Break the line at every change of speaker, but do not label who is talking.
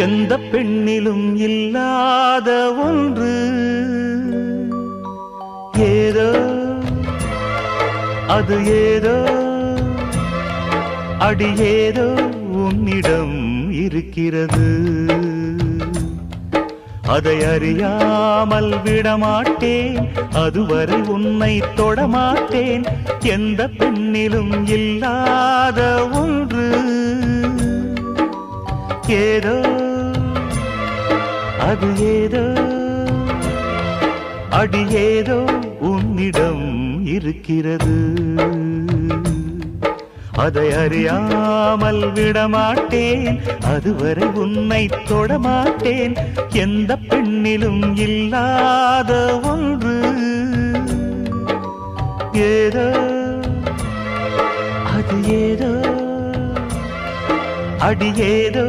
எந்த பெண்ணிலும் இல்லாத ஒன்று ஏதோ அது ஏதோ அடி ஏதோ உன்னிடம் இருக்கிறது. அதை அறியாமல் விடமாட்டேன், அதுவரை உன்னை தொடமாட்டேன். எந்த பெண்ணிலும் இல்லாத ஒன்று ஏதோ அது ஏதோ அடி ஏதோ உன்னிடம் இருக்கிறது. அதை அறியாமல் விடமாட்டேன், அதுவரை உன்னை தொடமாட்டேன். எந்த பெண்ணிலும் இல்லாத ஒன்று ஏதோ அது ஏதோ அடி ஏதோ